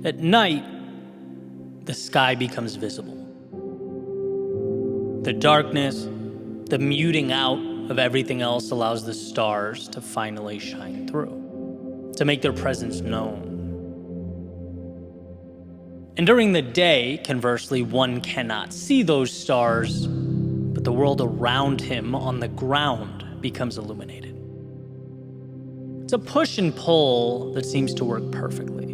At night, the sky becomes visible. The darkness, the muting out of everything else allows the stars to finally shine through, to make their presence known. And during the day, conversely, one cannot see those stars, but the world around him on the ground becomes illuminated. It's a push and pull that seems to work perfectly.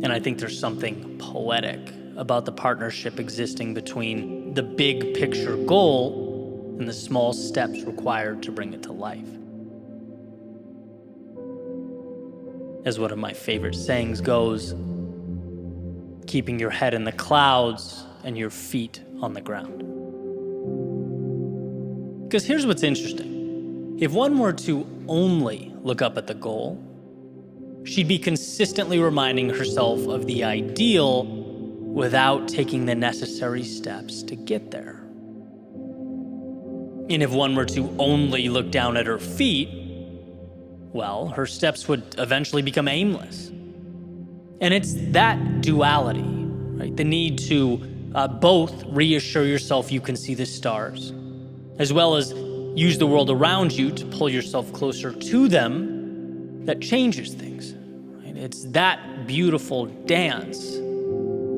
And I think there's something poetic about the partnership existing between the big picture goal and the small steps required to bring it to life. As one of my favorite sayings goes, keeping your head in the clouds and your feet on the ground. Because here's what's interesting. If one were to only look up at the goal, she'd be consistently reminding herself of the ideal without taking the necessary steps to get there. And if one were to only look down at her feet, well, her steps would eventually become aimless. And it's that duality, right? The need to both reassure yourself you can see the stars, as well as use the world around you to pull yourself closer to them, that changes things. Right? It's that beautiful dance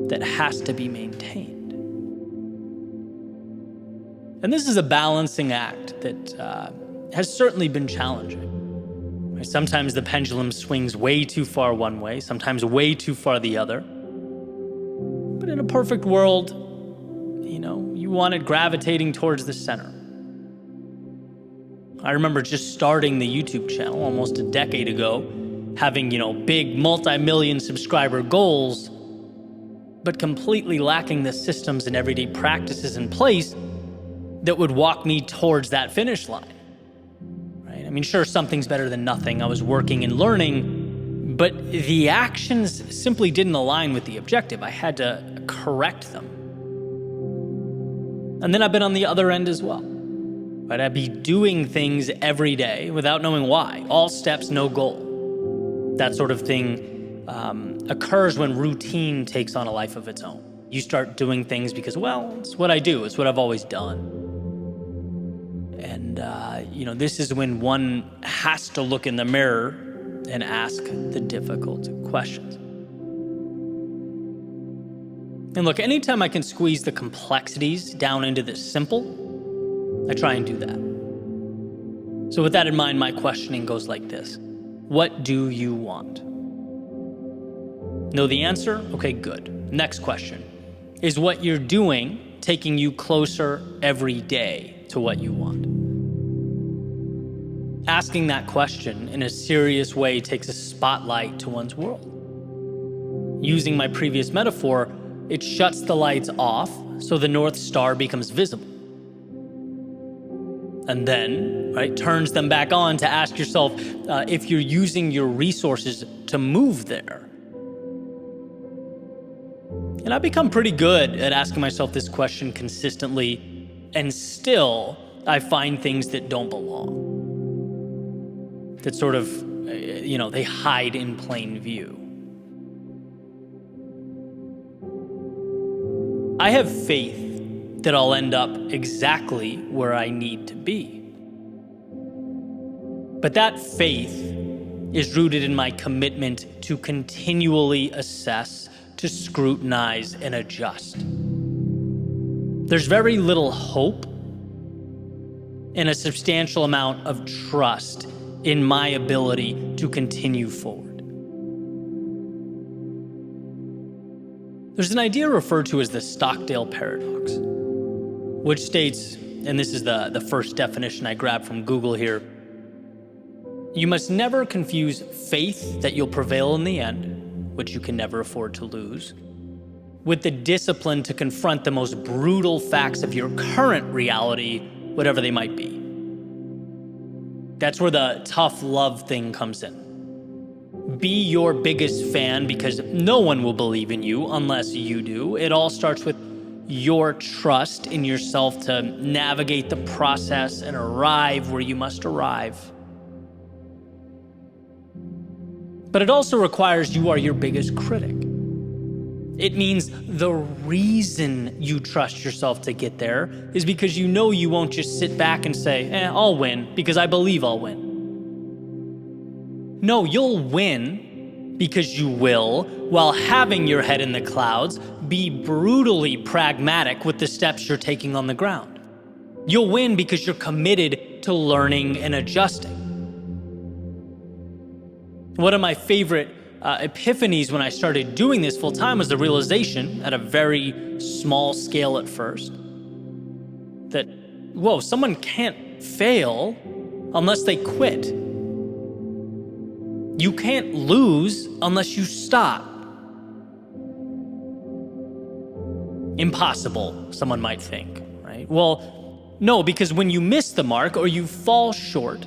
that has to be maintained. And this is a balancing act that has certainly been challenging. Sometimes the pendulum swings way too far one way, sometimes way too far the other. But in a perfect world, you want it gravitating towards the center. I remember just starting the YouTube channel almost a decade ago, having, big multi-million subscriber goals, but completely lacking the systems and everyday practices in place that would walk me towards that finish line. Sure, something's better than nothing. I was working and learning, but the actions simply didn't align with the objective. I had to correct them. And then I've been on the other end as well. Right? I'd be doing things every day without knowing why. All steps, no goal. That sort of thing occurs when routine takes on a life of its own. You start doing things because, it's what I do. It's what I've always done. And, this is when one has to look in the mirror and ask the difficult questions. And look, anytime I can squeeze the complexities down into the simple, I try and do that. So with that in mind, my questioning goes like this. What do you want? Know the answer? Okay, good. Next question. Is what you're doing taking you closer every day to what you want? Asking that question in a serious way takes a spotlight to one's world. Using my previous metaphor, it shuts the lights off so the North Star becomes visible. And then, turns them back on to ask yourself if you're using your resources to move there. And I've become pretty good at asking myself this question consistently, and still I find things that don't belong. That sort of, they hide in plain view. I have faith that I'll end up exactly where I need to be. But that faith is rooted in my commitment to continually assess, to scrutinize, and adjust. There's very little hope and a substantial amount of trust in my ability to continue forward. There's an idea referred to as the Stockdale paradox, which states, and this is the first definition I grabbed from Google here, you must never confuse faith that you'll prevail in the end, which you can never afford to lose, with the discipline to confront the most brutal facts of your current reality, whatever they might be. That's where the tough love thing comes in. Be your biggest fan because no one will believe in you unless you do. It all starts with your trust in yourself to navigate the process and arrive where you must arrive. But it also requires you are your biggest critic. It means the reason you trust yourself to get there is because you know you won't just sit back and say, I'll win because I believe I'll win. No, you'll win because you will, while having your head in the clouds, be brutally pragmatic with the steps you're taking on the ground. You'll win because you're committed to learning and adjusting. One of my favorite epiphanies when I started doing this full time was the realization, at a very small scale at first, that, someone can't fail unless they quit. You can't lose unless you stop. Impossible, someone might think, right? Well, no, because when you miss the mark or you fall short,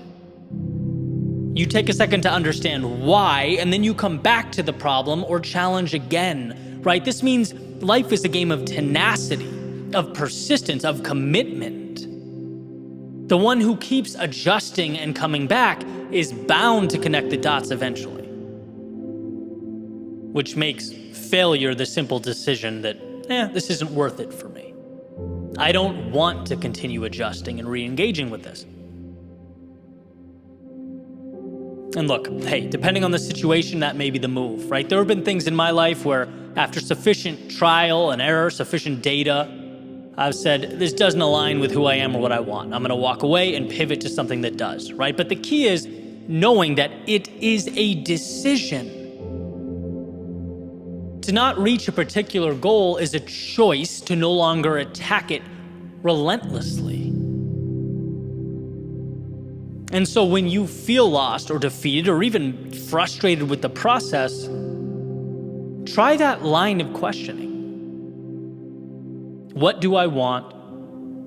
you take a second to understand why, and then you come back to the problem or challenge again, right? This means life is a game of tenacity, of persistence, of commitment. The one who keeps adjusting and coming back is bound to connect the dots eventually, which makes failure the simple decision that, this isn't worth it for me. I don't want to continue adjusting and re-engaging with this. And look, hey, depending on the situation, that may be the move, right? There have been things in my life where after sufficient trial and error, sufficient data, I've said, this doesn't align with who I am or what I want. I'm going to walk away and pivot to something that does, right? But the key is knowing that it is a decision. To not reach a particular goal is a choice to no longer attack it relentlessly. And so when you feel lost or defeated or even frustrated with the process, try that line of questioning. What do I want?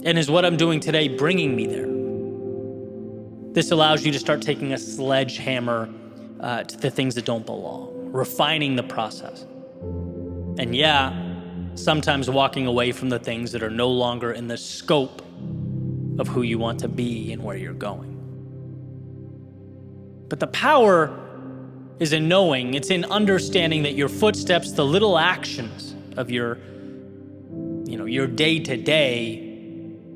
And is what I'm doing today bringing me there? This allows you to start taking a sledgehammer to the things that don't belong, refining the process. And sometimes walking away from the things that are no longer in the scope of who you want to be and where you're going. But the power is in knowing, it's in understanding that your footsteps, the little actions of your day-to-day,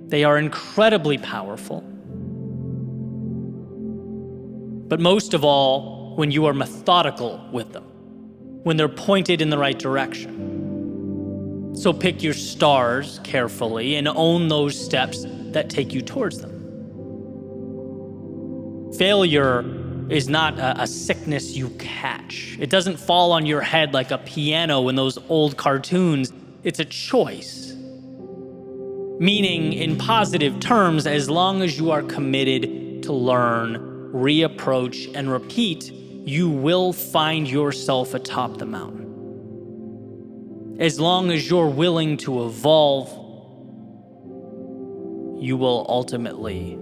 they are incredibly powerful. But most of all, when you are methodical with them, when they're pointed in the right direction. So pick your stars carefully and own those steps that take you towards them. Failure is not a sickness you catch. It doesn't fall on your head like a piano in those old cartoons. It's a choice. Meaning, in positive terms, as long as you are committed to learn, reapproach, and repeat, you will find yourself atop the mountain. As long as you're willing to evolve, you will ultimately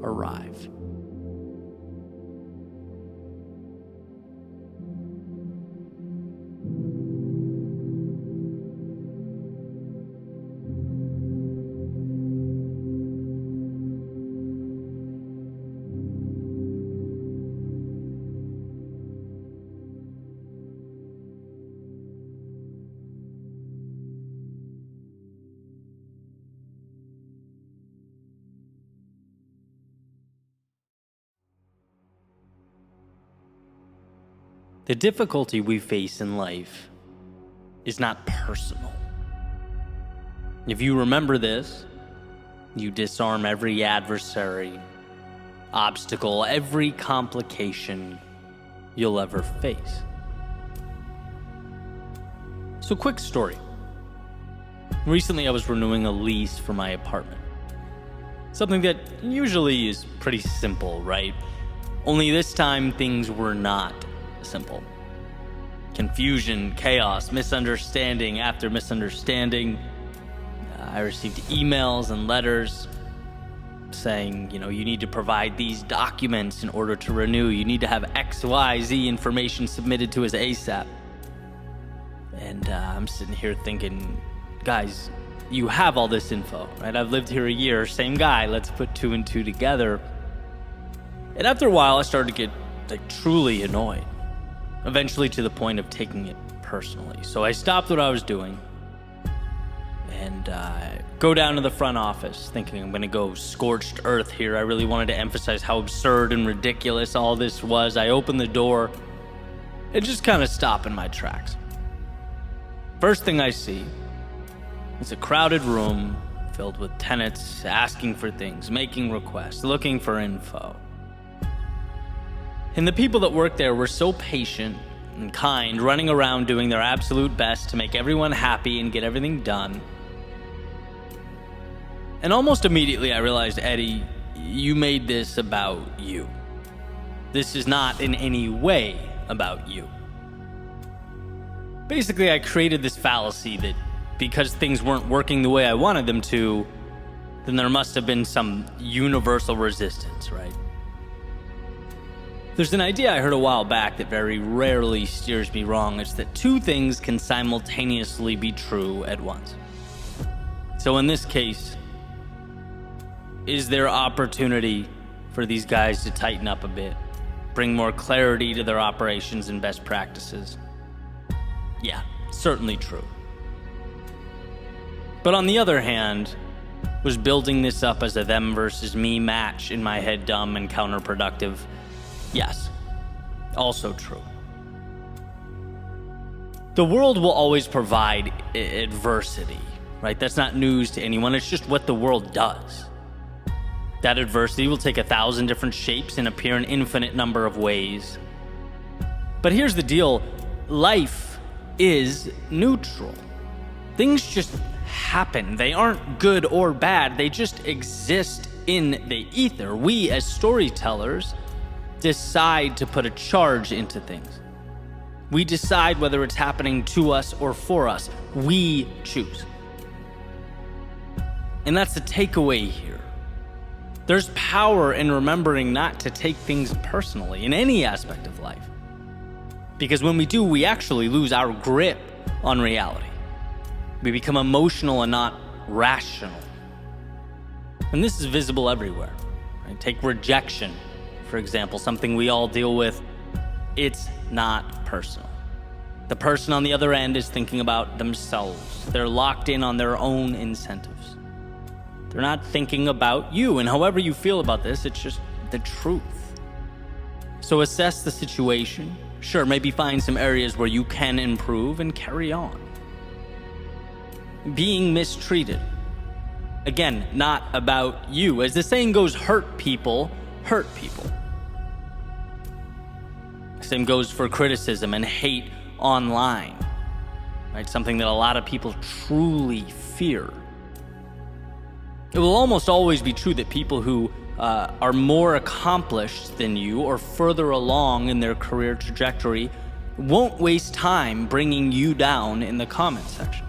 arrive. The difficulty we face in life is not personal. If you remember this, you disarm every adversary, obstacle, every complication you'll ever face. So, quick story. Recently, I was renewing a lease for my apartment. Something that usually is pretty simple, right? Only this time, things were not simple. Confusion, chaos, misunderstanding after misunderstanding. I received emails and letters saying, you need to provide these documents in order to renew. You need to have XYZ information submitted to us ASAP. And I'm sitting here thinking, guys, you have all this info, right? I've lived here a year, same guy, let's put two and two together. And after a while, I started to get truly annoyed. eventually to the point of taking it personally. So I stopped what I was doing and go down to the front office thinking I'm going to go scorched earth here. I really wanted to emphasize how absurd and ridiculous all this was. I opened the door and just kind of stop in my tracks. First thing I see is a crowded room filled with tenants asking for things, making requests, looking for info. And the people that worked there were so patient and kind, running around doing their absolute best to make everyone happy and get everything done. And almost immediately I realized, Eddie, you made this about you. This is not in any way about you. Basically, I created this fallacy that because things weren't working the way I wanted them to, then there must have been some universal resistance, right? There's an idea I heard a while back that very rarely steers me wrong. It's that two things can simultaneously be true at once. So in this case, is there opportunity for these guys to tighten up a bit, bring more clarity to their operations and best practices? Yeah, certainly true. But on the other hand, was building this up as a them versus me match in my head dumb and counterproductive? Yes, also true. The world will always provide adversity, right? That's not news to anyone. It's just what the world does. That adversity will take 1,000 different shapes and appear in infinite number of ways. But here's the deal. Life is neutral. Things just happen. They aren't good or bad. They just exist in the ether. We, as storytellers, decide to put a charge into things. We decide whether it's happening to us or for us. We choose. And that's the takeaway here. There's power in remembering not to take things personally in any aspect of life. Because when we do, we actually lose our grip on reality. We become emotional and not rational. And this is visible everywhere. Right? Take rejection, for example, something we all deal with. It's not personal. The person on the other end is thinking about themselves. They're locked in on their own incentives. They're not thinking about you, and however you feel about this, it's just the truth. So assess the situation. Sure, maybe find some areas where you can improve and carry on. Being mistreated. Again, not about you. As the saying goes, hurt people hurt people. Same goes for criticism and hate online, right? Something that a lot of people truly fear. It will almost always be true that people who are more accomplished than you or further along in their career trajectory won't waste time bringing you down in the comment section.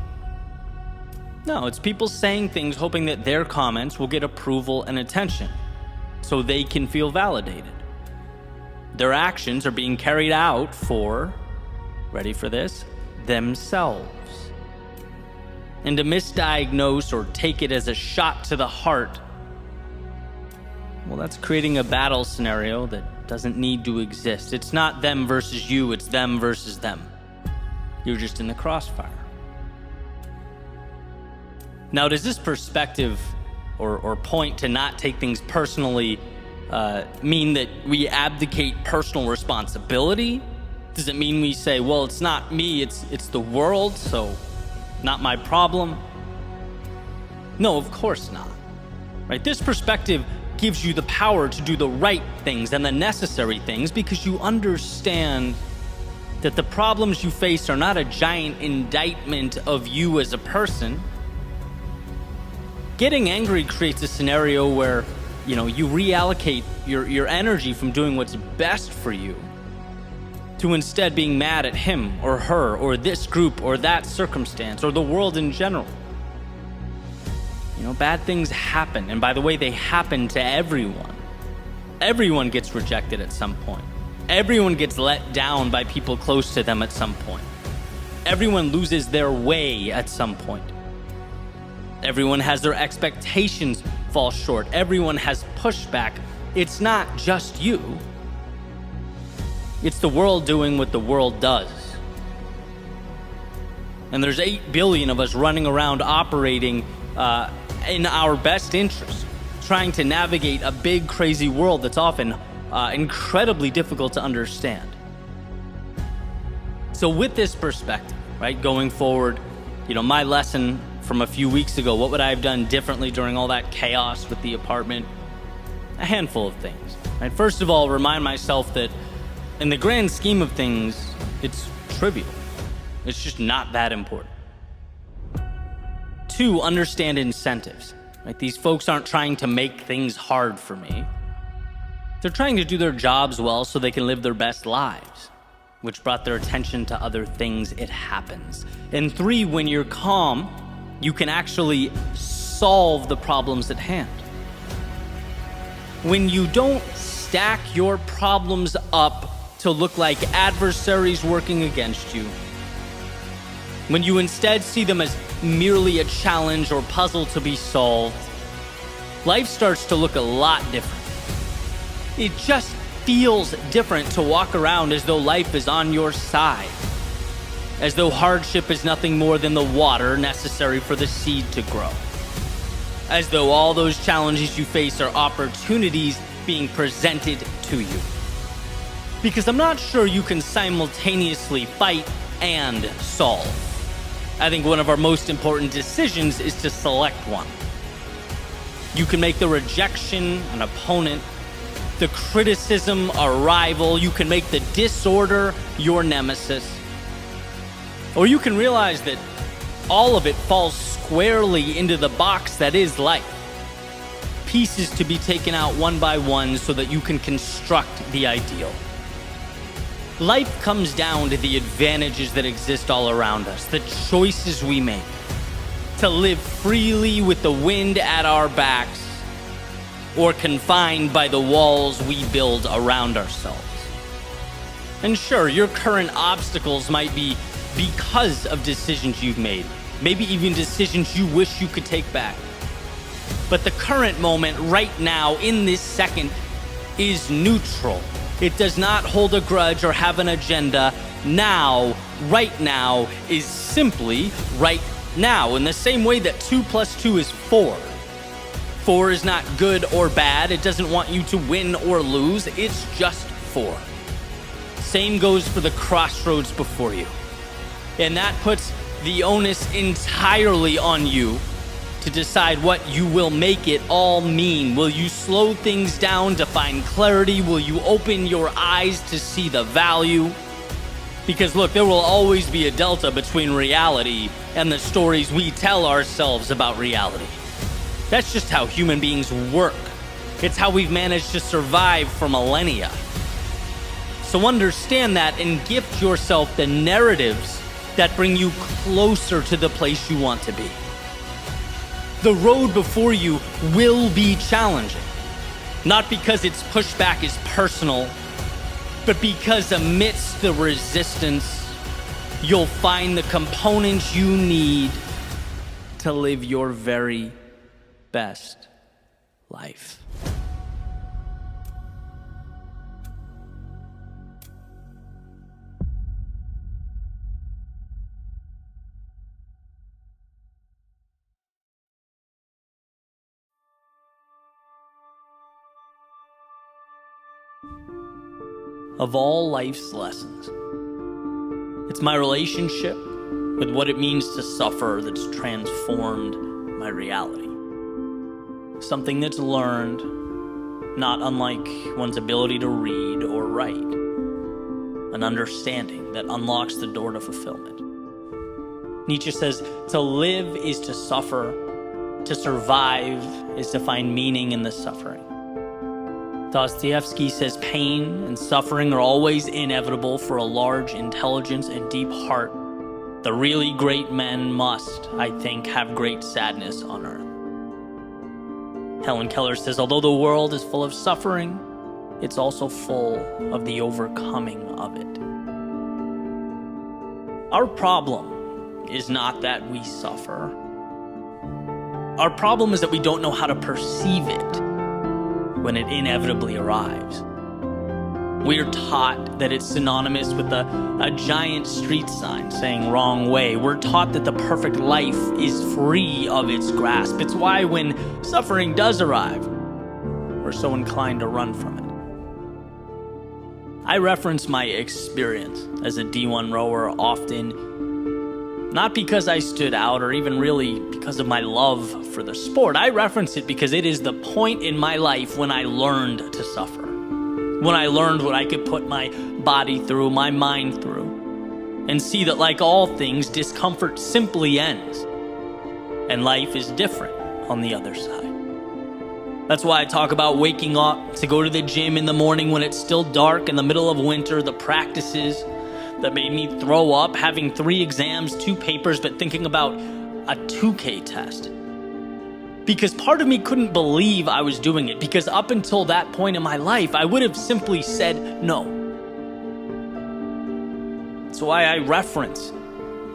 No, it's people saying things hoping that their comments will get approval and attention so they can feel validated. Their actions are being carried out for, ready for this, themselves. And to misdiagnose or take it as a shot to the heart, well, that's creating a battle scenario that doesn't need to exist. It's not them versus you, it's them versus them. You're just in the crossfire. Now, does this perspective or point to not take things personally mean that we abdicate personal responsibility? Does it mean we say, well, it's not me, it's the world, so not my problem? No, of course not. Right? This perspective gives you the power to do the right things and the necessary things because you understand that the problems you face are not a giant indictment of you as a person. Getting angry creates a scenario where, you reallocate your energy from doing what's best for you to instead being mad at him or her or this group or that circumstance or the world in general. Bad things happen, and by the way, they happen to everyone. Everyone gets rejected at some point. Everyone gets let down by people close to them at some point. Everyone loses their way at some point. Everyone has their expectations fall short. Everyone has pushback. It's not just you. It's the world doing what the world does. And there's 8 billion of us running around operating in our best interest, trying to navigate a big, crazy world that's often incredibly difficult to understand. So with this perspective, right, going forward, my lesson from a few weeks ago, what would I have done differently during all that chaos with the apartment? A handful of things. Right? First of all, remind myself that in the grand scheme of things, it's trivial. It's just not that important. 2, understand incentives. Right? These folks aren't trying to make things hard for me. They're trying to do their jobs well so they can live their best lives, which brought their attention to other things. It happens. And 3, when you're calm, you can actually solve the problems at hand. When you don't stack your problems up to look like adversaries working against you, when you instead see them as merely a challenge or puzzle to be solved, life starts to look a lot different. It just feels different to walk around as though life is on your side, as though hardship is nothing more than the water necessary for the seed to grow, as though all those challenges you face are opportunities being presented to you. Because I'm not sure you can simultaneously fight and solve. I think one of our most important decisions is to select one. You can make the rejection an opponent, the criticism a rival. You can make the disorder your nemesis. Or you can realize that all of it falls squarely into the box that is life. Pieces to be taken out one by one so that you can construct the ideal. Life comes down to the advantages that exist all around us, the choices we make, to live freely with the wind at our backs, or confined by the walls we build around ourselves. And sure, your current obstacles might be because of decisions you've made, maybe even decisions you wish you could take back. But the current moment, right now, in this second, is neutral. It does not hold a grudge or have an agenda. Now, right now, is simply right now, in the same way that 2 + 2 is 4. 4 is not good or bad. It doesn't want you to win or lose. It's just 4. Same goes for the crossroads before you. And that puts the onus entirely on you to decide what you will make it all mean. Will you slow things down to find clarity? Will you open your eyes to see the value? Because look, there will always be a delta between reality and the stories we tell ourselves about reality. That's just how human beings work. It's how we've managed to survive for millennia. So understand that and gift yourself the narratives that bring you closer to the place you want to be. The road before you will be challenging, not because its pushback is personal, but because amidst the resistance, you'll find the components you need to live your very best life. Of all life's lessons, it's my relationship with what it means to suffer that's transformed my reality. Something that's learned, not unlike one's ability to read or write. An understanding that unlocks the door to fulfillment. Nietzsche says, to live is to suffer, to survive is to find meaning in the suffering. Dostoevsky says pain and suffering are always inevitable for a large intelligence and deep heart. The really great men must, I think, have great sadness on earth. Helen Keller says, although the world is full of suffering, it's also full of the overcoming of it. Our problem is not that we suffer. Our problem is that we don't know how to perceive it when it inevitably arrives. We're taught that it's synonymous with a giant street sign saying wrong way. We're taught that the perfect life is free of its grasp. It's why when suffering does arrive, we're so inclined to run from it. I reference my experience as a D1 rower often, not because I stood out or even really because of my love for the sport. I reference it because it is the point in my life when I learned to suffer. When I learned what I could put my body through, my mind through, and see that like all things, discomfort simply ends, and life is different on the other side. That's why I talk about waking up to go to the gym in the morning when it's still dark in the middle of winter, the practices that made me throw up, having 3 exams, 2 papers, but thinking about a 2K test. Because part of me couldn't believe I was doing it, because up until that point in my life, I would have simply said no. That's why I reference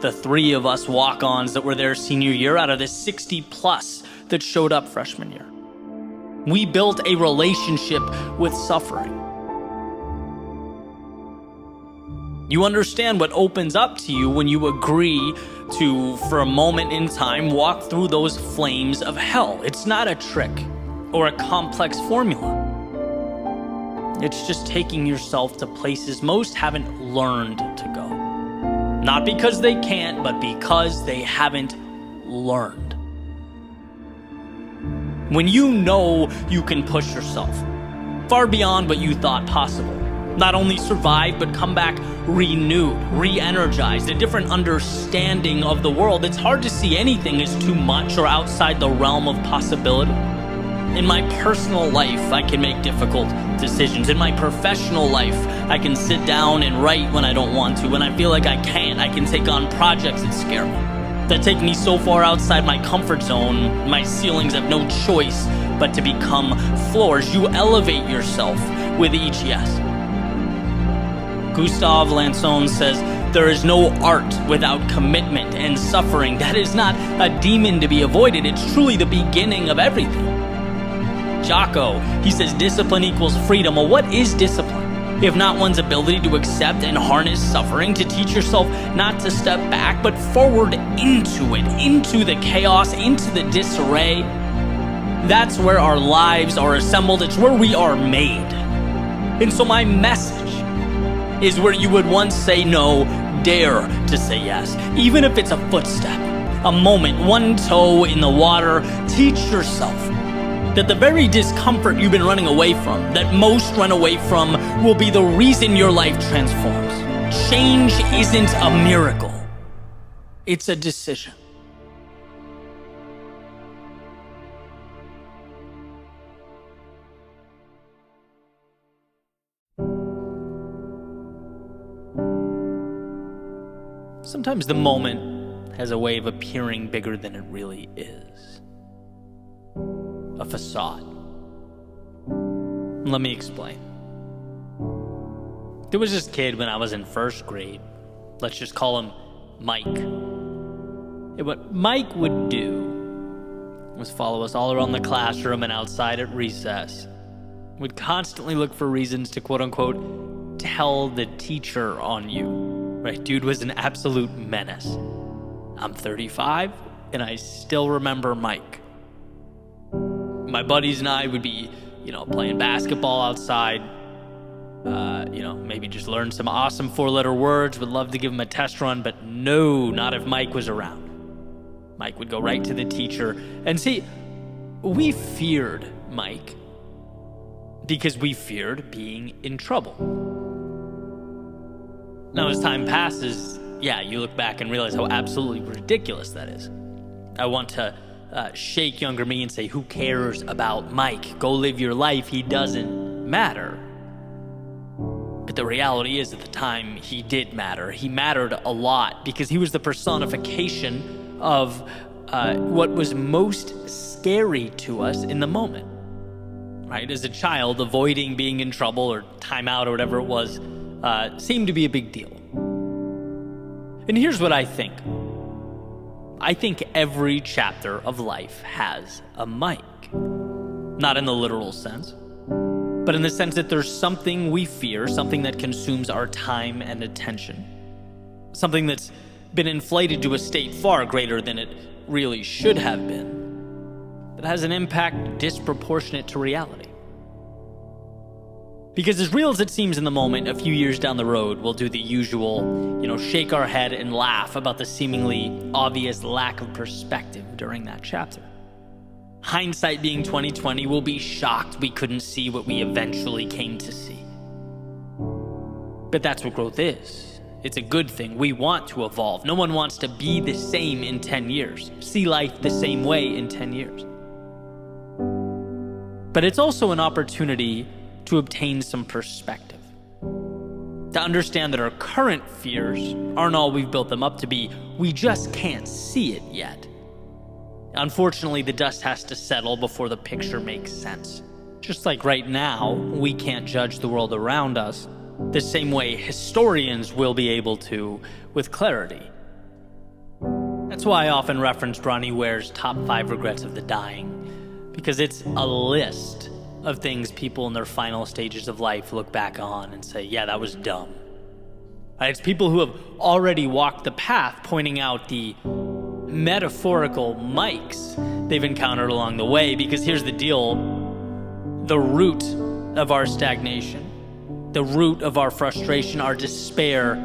the 3 of us walk-ons that were there senior year out of the 60 plus that showed up freshman year. We built a relationship with suffering. You understand what opens up to you when you agree to, for a moment in time, walk through those flames of hell. It's not a trick or a complex formula. It's just taking yourself to places most haven't learned to go. Not because they can't, but because they haven't learned. When you know you can push yourself far beyond what you thought possible, not only survive, but come back renewed, re-energized, a different understanding of the world. It's hard to see anything as too much or outside the realm of possibility. In my personal life, I can make difficult decisions. In my professional life, I can sit down and write when I don't want to. When I feel like I can't, I can take on projects that scare me, that take me so far outside my comfort zone, my ceilings have no choice but to become floors. You elevate yourself with each yes. Gustave Lanson says, there is no art without commitment and suffering. That is not a demon to be avoided. It's truly the beginning of everything. Jocko, he says, discipline equals freedom. Well, what is discipline? If not one's ability to accept and harness suffering, to teach yourself not to step back, but forward into it, into the chaos, into the disarray. That's where our lives are assembled. It's where we are made. And so my message is where you would once say no, dare to say yes. Even if it's a footstep, a moment, one toe in the water, teach yourself that the very discomfort you've been running away from, that most run away from, will be the reason your life transforms. Change isn't a miracle. It's a decision. Sometimes the moment has a way of appearing bigger than it really is. A facade. Let me explain. There was this kid when I was in first grade. Let's just call him Mike. And what Mike would do was follow us all around the classroom and outside at recess. Would constantly look for reasons to quote-unquote tell the teacher on you. Right, dude was an absolute menace. I'm 35, and I still remember Mike. My buddies and I would be, playing basketball outside. Maybe just learn some awesome 4-letter words. Would love to give him a test run, but no, not if Mike was around. Mike would go right to the teacher. And see, we feared Mike because we feared being in trouble. Now, as time passes, you look back and realize how absolutely ridiculous that is. I want to shake younger me and say, who cares about Mike? Go live your life. He doesn't matter. But the reality is, at the time, he did matter. He mattered a lot because he was the personification of what was most scary to us in the moment. Right? As a child, avoiding being in trouble or timeout or whatever it was seemed to be a big deal. And here's what I think. I think every chapter of life has a Mike. Not in the literal sense. but in the sense that there's something we fear, something that consumes our time and attention, something that's been inflated to a state far greater than it really should have been, that has an impact disproportionate to reality. Because as real as it seems in the moment, a few years down the road, we'll do the usual, shake our head and laugh about the seemingly obvious lack of perspective during that chapter. Hindsight being 2020, we'll be shocked we couldn't see what we eventually came to see. But that's what growth is. It's a good thing. We want to evolve. No one wants to be the same in 10 years, see life the same way in 10 years. But it's also an opportunity to obtain some perspective, to understand that our current fears aren't all we've built them up to be. We just can't see it yet. Unfortunately, the dust has to settle before the picture makes sense. Just like right now, we can't judge the world around us the same way historians will be able to with clarity. That's why I often reference Bronnie Ware's top 5 regrets of the dying, because it's a list of things people in their final stages of life look back on and say, yeah, that was dumb. It's people who have already walked the path pointing out the metaphorical mics they've encountered along the way, because here's the deal: the root of our stagnation, the root of our frustration, our despair,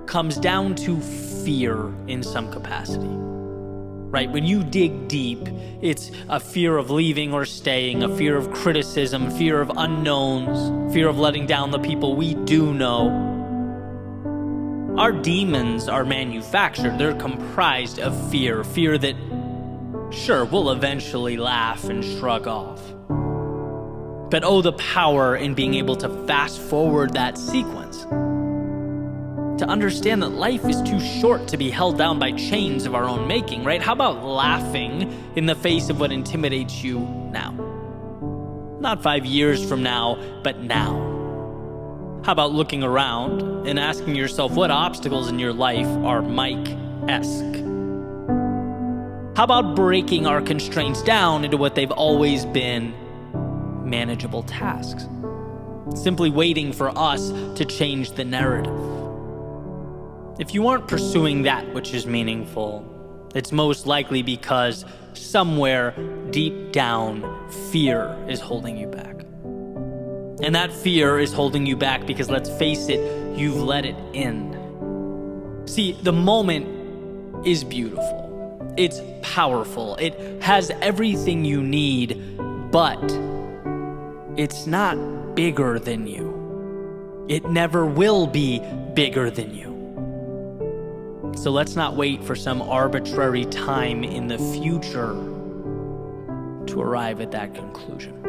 comes down to fear in some capacity. Right? When you dig deep, it's a fear of leaving or staying, a fear of criticism, fear of unknowns, fear of letting down the people we do know. Our demons are manufactured. They're comprised of fear that, sure, we'll eventually laugh and shrug off. But the power in being able to fast forward that sequence, to understand that life is too short to be held down by chains of our own making, right? How about laughing in the face of what intimidates you now? Not 5 years from now, but now. How about looking around and asking yourself what obstacles in your life are Mike-esque? How about breaking our constraints down into what they've always been: manageable tasks, simply waiting for us to change the narrative? If you aren't pursuing that which is meaningful, it's most likely because somewhere deep down, fear is holding you back. And that fear is holding you back because, let's face it, you've let it in. See, the moment is beautiful. It's powerful. It has everything you need, but it's not bigger than you. It never will be bigger than you. So let's not wait for some arbitrary time in the future to arrive at that conclusion.